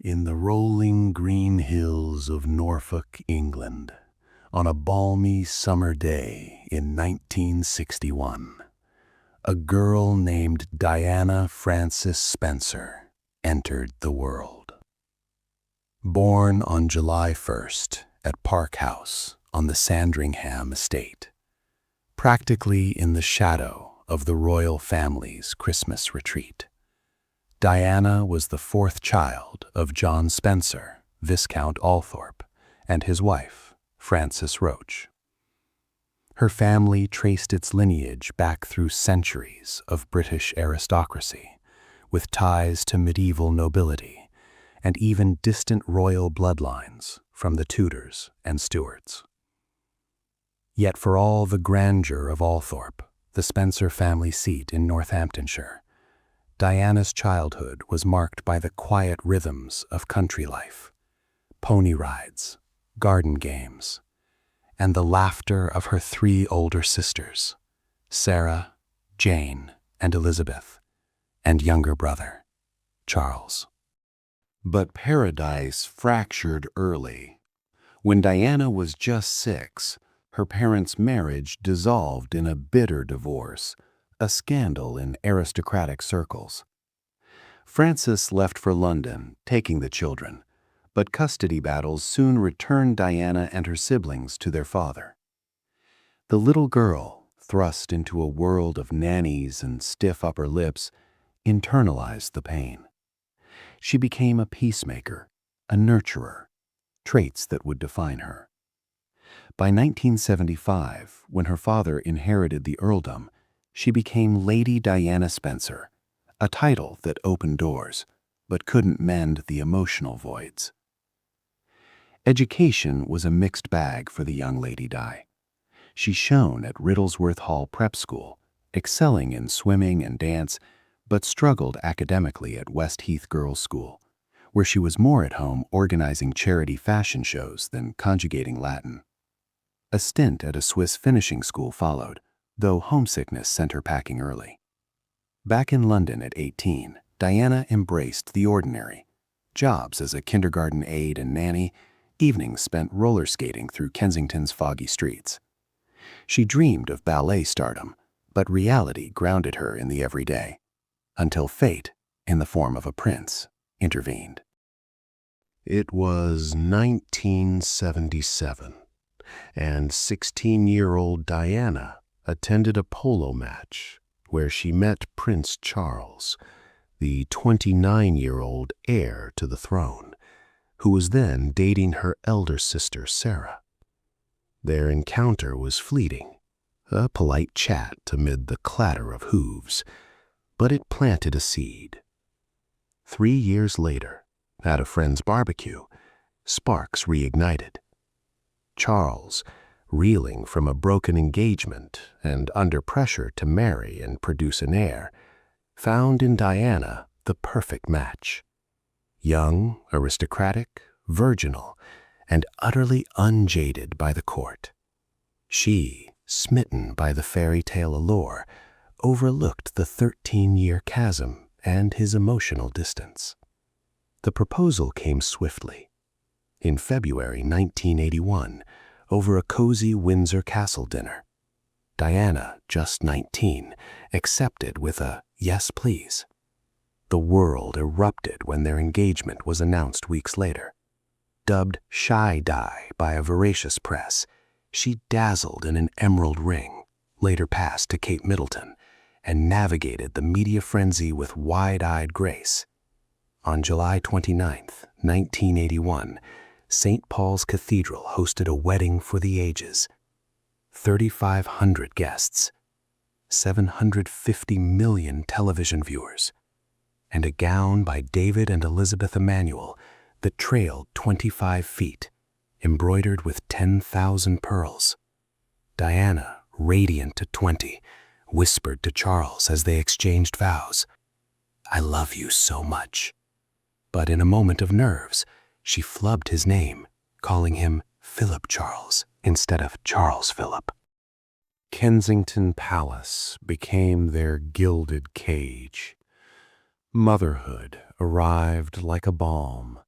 In the rolling green hills of Norfolk, England, on a balmy summer day in 1961, a girl named Diana Frances Spencer entered the world. Born on July 1st at Park House on the Sandringham estate, practically in the shadow of the royal family's Christmas retreat, Diana was the fourth child of John Spencer, Viscount Althorp, and his wife, Frances Roach. Her family traced its lineage back through centuries of British aristocracy, with ties to medieval nobility, and even distant royal bloodlines from the Tudors and Stuarts. Yet for all the grandeur of Althorp, the Spencer family seat in Northamptonshire, Diana's childhood was marked by the quiet rhythms of country life, pony rides, garden games, and the laughter of her three older sisters, Sarah, Jane, and Elizabeth, and younger brother, Charles. But paradise fractured early. When Diana was just 6, her parents' marriage dissolved in a bitter divorce, a scandal in aristocratic circles. Frances left for London, taking the children, but custody battles soon returned Diana and her siblings to their father. The little girl, thrust into a world of nannies and stiff upper lips, internalized the pain. She became a peacemaker, a nurturer, traits that would define her. By 1975, when her father inherited the earldom, she became Lady Diana Spencer, a title that opened doors, but couldn't mend the emotional voids. Education was a mixed bag for the young Lady Di. She shone at Riddlesworth Hall Prep School, excelling in swimming and dance, but struggled academically at Westheath Girls' School, where she was more at home organizing charity fashion shows than conjugating Latin. A stint at a Swiss finishing school followed, though homesickness sent her packing early. Back in London at 18, Diana embraced the ordinary. Jobs as a kindergarten aide and nanny, evenings spent roller skating through Kensington's foggy streets. She dreamed of ballet stardom, but reality grounded her in the everyday, until fate, in the form of a prince, intervened. It was 1977, and 16-year-old Diana attended a polo match where she met Prince Charles, the 29-year-old heir to the throne, who was then dating her elder sister Sarah. Their encounter was fleeting, a polite chat amid the clatter of hooves, but it planted a seed. 3 years later, at a friend's barbecue, sparks reignited. Charles, reeling from a broken engagement and under pressure to marry and produce an heir, found in Diana the perfect match. Young, aristocratic, virginal, and utterly unjaded by the court. She, smitten by the fairy tale allure, overlooked the 13-year chasm and his emotional distance. The proposal came swiftly. In February 1981, over a cozy Windsor Castle dinner, Diana, just 19, accepted with a "yes, please." The world erupted when their engagement was announced weeks later. Dubbed Shy Di by a voracious press, she dazzled in an emerald ring, later passed to Kate Middleton, and navigated the media frenzy with wide-eyed grace. On July 29, 1981, St. Paul's Cathedral hosted a wedding for the ages. 3,500 guests, 750 million television viewers, and a gown by David and Elizabeth Emanuel that trailed 25 feet, embroidered with 10,000 pearls. Diana, radiant to 20, whispered to Charles as they exchanged vows, "I love you so much." But in a moment of nerves, she flubbed his name, calling him Philip Charles instead of Charles Philip. Kensington Palace became their gilded cage. Motherhood arrived like a balm,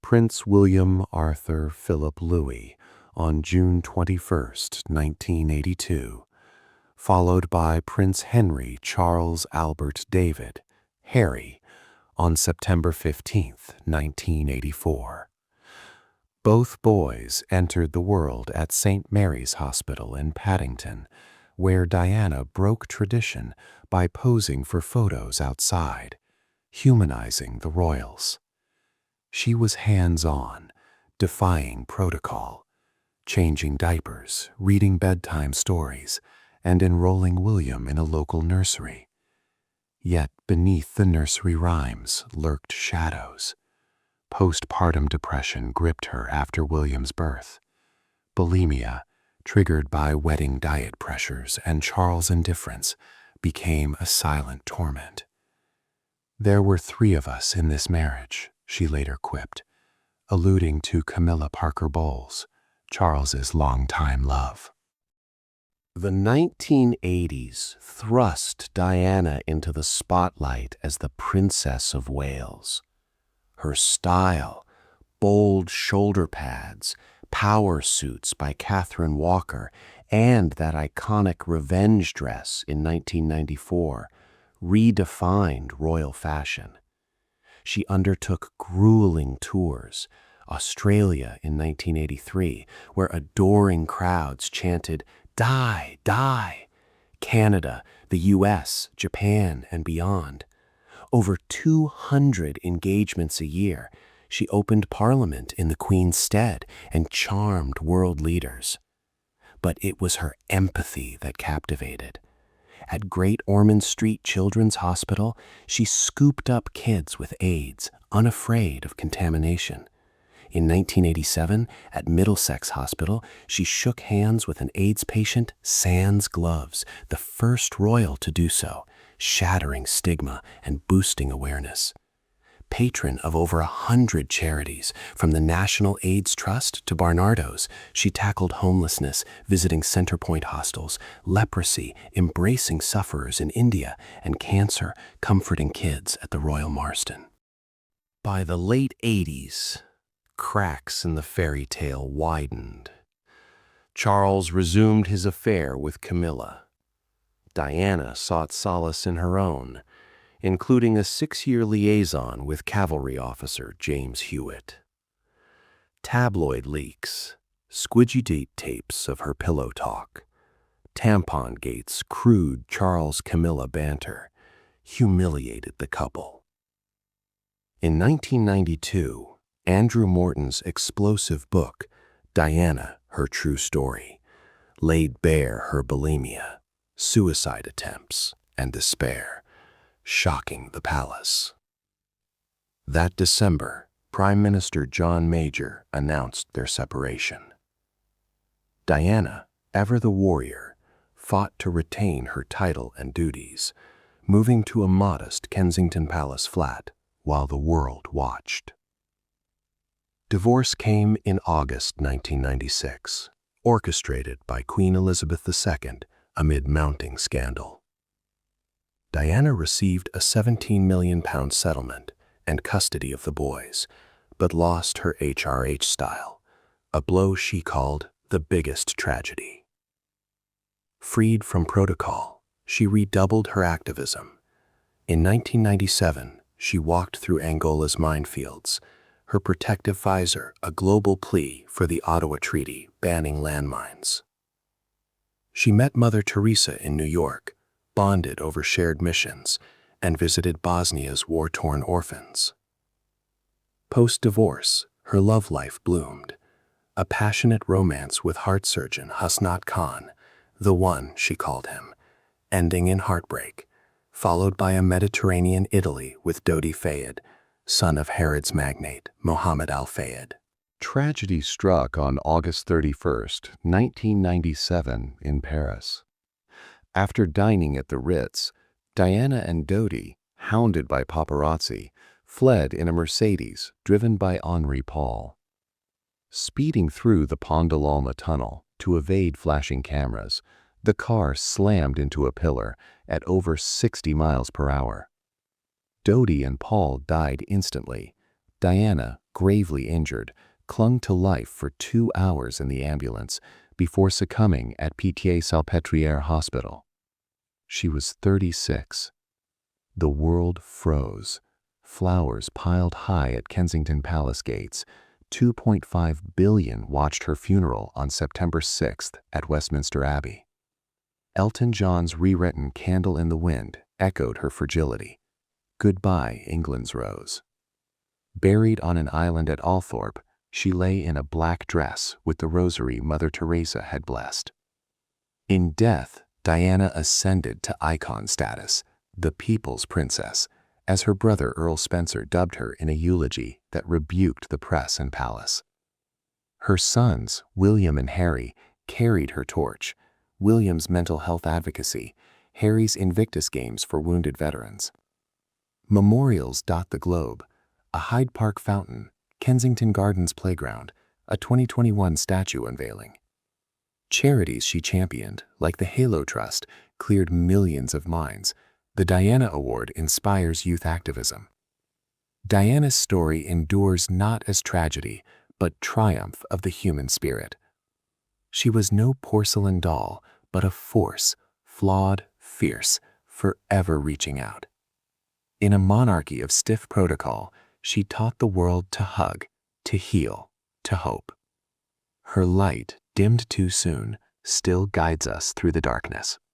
Prince William Arthur Philip Louis on June 21, 1982, followed by Prince Henry Charles Albert David, Harry, on September 15, 1984. Both boys entered the world at St. Mary's Hospital in Paddington, where Diana broke tradition by posing for photos outside, humanizing the royals. She was hands-on, defying protocol, changing diapers, reading bedtime stories, and enrolling William in a local nursery. Yet beneath the nursery rhymes lurked shadows. Postpartum depression gripped her after William's birth. Bulimia, triggered by wedding diet pressures and Charles' indifference, became a silent torment. "There were 3 of us in this marriage," she later quipped, alluding to Camilla Parker Bowles, Charles's longtime love. The 1980s thrust Diana into the spotlight as the Princess of Wales. Her style, bold shoulder pads, power suits by Catherine Walker, and that iconic revenge dress in 1994 redefined royal fashion. She undertook grueling tours, Australia in 1983, where adoring crowds chanted, "Die, die!" Canada, the US, Japan, and beyond. Over 200 engagements a year, she opened Parliament in the Queen's stead and charmed world leaders. But it was her empathy that captivated. At Great Ormond Street Children's Hospital, she scooped up kids with AIDS, unafraid of contamination. In 1987, at Middlesex Hospital, she shook hands with an AIDS patient sans gloves, the first royal to do so, shattering stigma and boosting awareness. Patron of over 100 charities, from the National AIDS Trust to Barnardo's, she tackled homelessness, visiting Centrepoint hostels, leprosy, embracing sufferers in India, and cancer, comforting kids at the Royal Marsden. By the late 80s, cracks in the fairy tale widened. Charles resumed his affair with Camilla. Diana sought solace in her own, including a 6-year liaison with cavalry officer James Hewitt. Tabloid leaks, squidgy date tapes of her pillow talk, tampon gate's crude Charles-Camilla banter humiliated the couple. In 1992, Andrew Morton's explosive book, Diana, Her True Story, laid bare her bulimia, suicide attempts, and despair, shocking the palace. That December, Prime Minister John Major announced their separation. Diana, ever the warrior, fought to retain her title and duties, moving to a modest Kensington Palace flat while the world watched. Divorce came in August 1996, orchestrated by Queen Elizabeth II amid mounting scandal. Diana received a £17 million settlement and custody of the boys, but lost her HRH style, a blow she called the biggest tragedy. Freed from protocol, she redoubled her activism. In 1997, she walked through Angola's minefields, her protective visor a global plea for the Ottawa Treaty banning landmines. She met Mother Teresa in New York, bonded over shared missions, and visited Bosnia's war-torn orphans. Post-divorce, her love life bloomed, a passionate romance with heart surgeon Hasnat Khan, the one, she called him, ending in heartbreak, followed by a Mediterranean Italy with Dodi Fayed, son of Herod's magnate, Mohammed al-Fayed. Tragedy struck on August 31, 1997, in Paris. After dining at the Ritz, Diana and Dodi, hounded by paparazzi, fled in a Mercedes driven by Henri Paul. Speeding through the Pont de l'Alma tunnel to evade flashing cameras, the car slammed into a pillar at over 60 miles per hour. Dodi and Paul died instantly, Diana, gravely injured, clung to life for 2 hours in the ambulance before succumbing at Pitié-Salpêtrière Hospital. She was 36. The world froze. Flowers piled high at Kensington Palace gates. 2.5 billion watched her funeral on September 6th at Westminster Abbey. Elton John's rewritten Candle in the Wind echoed her fragility. Goodbye, England's Rose. Buried on an island at Althorpe, she lay in a black dress with the rosary Mother Teresa had blessed. In death, Diana ascended to icon status, the People's Princess, as her brother Earl Spencer dubbed her in a eulogy that rebuked the press and palace. Her sons, William and Harry, carried her torch, William's mental health advocacy, Harry's Invictus Games for wounded veterans. Memorials dot the globe: a Hyde Park fountain, Kensington Gardens playground, a 2021 statue unveiling. Charities she championed, like the Halo Trust, cleared millions of minds. The Diana Award inspires youth activism. Diana's story endures not as tragedy, but triumph of the human spirit. She was no porcelain doll, but a force, flawed, fierce, forever reaching out. In a monarchy of stiff protocol, she taught the world to hug, to heal, to hope. Her light, dimmed too soon, still guides us through the darkness.